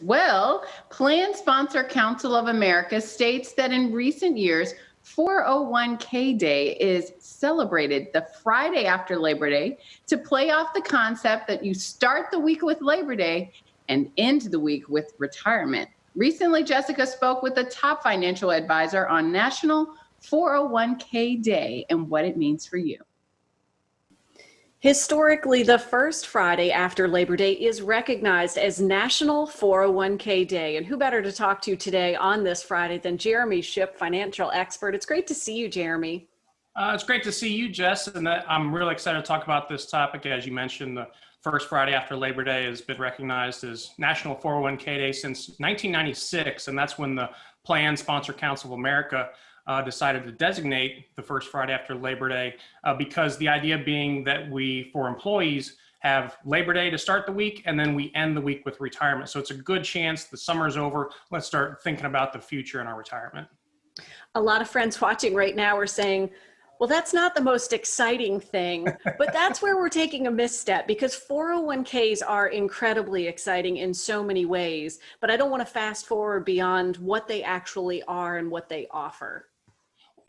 Well, Plan Sponsor Council of America states that in recent years, 401k Day is celebrated the Friday after Labor Day to play off the concept that you start the week with Labor Day and end the week with retirement. Recently, Jessica spoke with a top financial advisor on National 401k Day and what it means for you. Historically, the first Friday after Labor Day is recognized as National 401k Day. And who better to talk to today on this Friday than Jeremy Shipp, financial expert. It's great to see you, Jeremy. It's great to see you, Jess, and I'm really excited to talk about this topic. As you mentioned, the first Friday after Labor Day has been recognized as National 401k Day since 1996, and that's when the Plan Sponsor Council of America decided to designate the first Friday after Labor Day because the idea being that we, for employees, have Labor Day to start the week, and then we end the week with retirement. So it's a good chance the summer's over. Let's start thinking about the future in our retirement. A lot of friends watching right now are saying, well, that's not the most exciting thing, but that's where we're taking a misstep because 401ks are incredibly exciting in so many ways, but I don't want to fast forward beyond what they actually are and what they offer.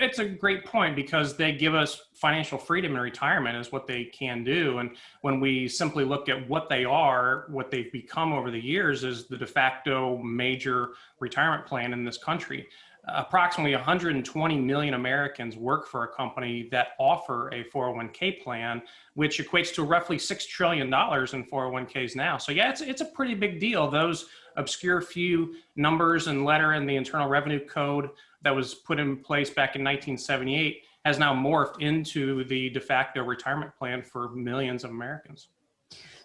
It's a great point because they give us financial freedom in retirement is what they can do. And when we simply look at what they are, what they've become over the years is the de facto major retirement plan in this country. Approximately 120 million Americans work for a company that offer a 401k plan, which equates to roughly $6 trillion in 401ks now. So yeah, it's a pretty big deal. Those obscure few numbers and letter in the Internal Revenue Code that was put in place back in 1978 has now morphed into the de facto retirement plan for millions of Americans.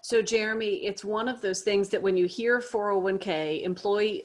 So Jeremy, it's one of those things that when you hear 401k,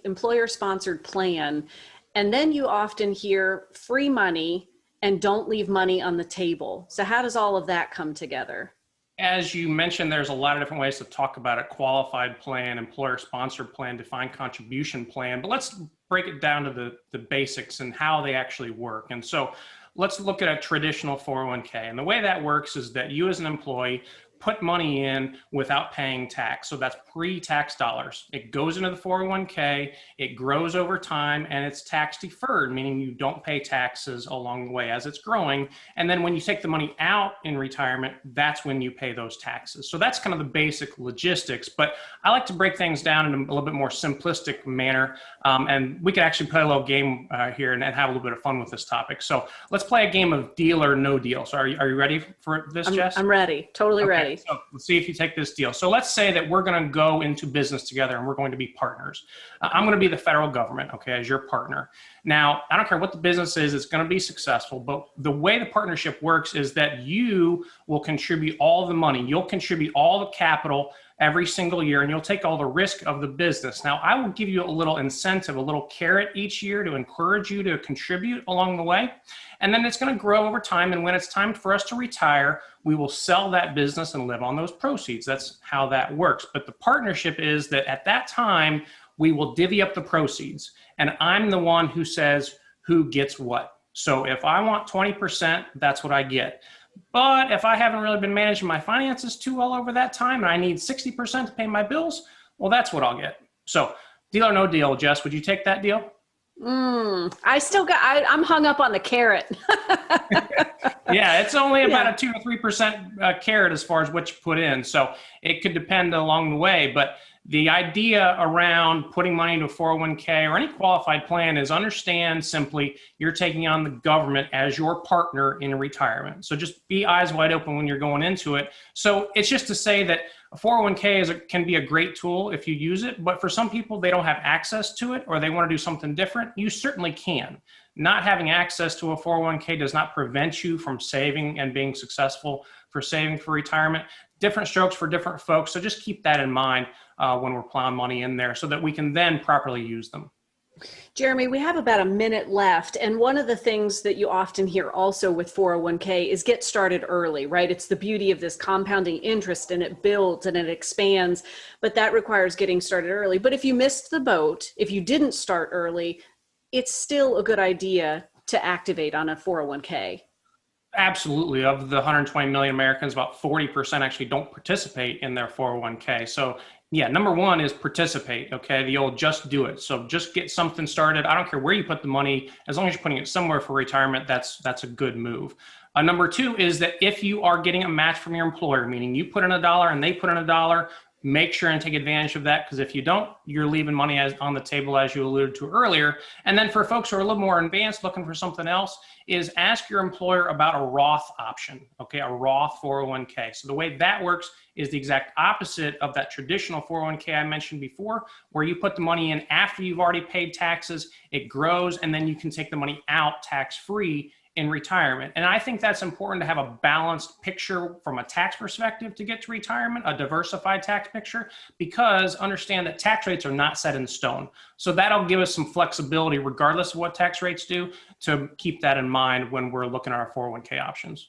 employer-sponsored plan, and then you often hear free money and don't leave money on the table. So how does all of that come together? As you mentioned, there's a lot of different ways to talk about it: qualified plan, employer-sponsored plan, defined contribution plan. But let's break it down to the basics and how they actually work. And so let's look at a traditional 401k. And the way that works is that you as an employee put money in without paying tax. So that's pre-tax dollars. It goes into the 401k, it grows over time, and it's tax deferred, meaning you don't pay taxes along the way as it's growing. And then when you take the money out in retirement, that's when you pay those taxes. So that's kind of the basic logistics, but I like to break things down in a little bit more simplistic manner. And we can actually play a little game here and have a little bit of fun with this topic. So let's play a game of deal or no deal. So are you ready for this, Jess? I'm ready, totally ready. So let's see if you take this deal. So let's say that we're going to go into business together and we're going to be partners. I'm going to be the federal government, okay, as your partner. Now, I don't care what the business is, it's going to be successful, but the way the partnership works is that you will contribute all the money. You'll contribute all the capital every single year, and you'll take all the risk of the business. Now, I will give you a little incentive, a little carrot each year to encourage you to contribute along the way. And then it's going to grow over time. And when it's time for us to retire, we will sell that business and live on those proceeds. That's how that works. But the partnership is that at that time, we will divvy up the proceeds. And I'm the one who says who gets what. So if I want 20%, that's what I get. But if I haven't really been managing my finances too well over that time and I need 60% to pay my bills, well, that's what I'll get. So deal or no deal, Jess, would you take that deal? I'm hung up on the carrot. Yeah, it's only about a 2 or 3% carrot as far as what you put in. So it could depend along the way. But the idea around putting money into a 401k or any qualified plan is understand simply you're taking on the government as your partner in retirement. So just be eyes wide open when you're going into it. So it's just to say that a 401k can be a great tool if you use it, but for some people, they don't have access to it or they want to do something different. You certainly can. Not having access to a 401k does not prevent you from saving and being successful for saving for retirement. Different strokes for different folks. So just keep that in mind when we're plowing money in there so that we can then properly use them. Jeremy, we have about a minute left. And one of the things that you often hear also with 401k is get started early, right? It's the beauty of this compounding interest and it builds and it expands, but that requires getting started early. But if you missed the boat, if you didn't start early, it's still a good idea to activate on a 401k. Absolutely. Of the 120 million Americans, about 40% actually don't participate in their 401k. So Yeah, number one is participate, okay? The old just do it. So just get something started. I don't care where you put the money, as long as you're putting it somewhere for retirement, that's a good move. Number two is that if you are getting a match from your employer, meaning you put in $1 and they put in $1, make sure and take advantage of that, because if you don't, you're leaving money on the table, as you alluded to earlier. And then for folks who are a little more advanced looking for something else, is ask your employer about a Roth option, okay, a Roth 401k. So the way that works is the exact opposite of that traditional 401k I mentioned before, where you put the money in after you've already paid taxes, it grows, and then you can take the money out tax-free in retirement. And I think that's important to have a balanced picture from a tax perspective to get to retirement, a diversified tax picture, because understand that tax rates are not set in stone. So that'll give us some flexibility regardless of what tax rates do, to keep that in mind when we're looking at our 401k options.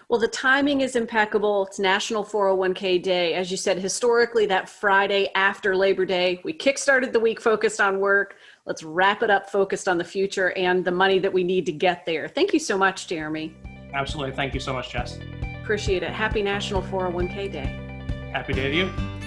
Well, the timing is impeccable. It's National 401k Day. As you said, historically, that Friday after Labor Day, we kickstarted the week focused on work. Let's wrap it up focused on the future and the money that we need to get there. Thank you so much, Jeremy. Absolutely. Thank you so much, Jess. Appreciate it. Happy National 401k Day. Happy day to you.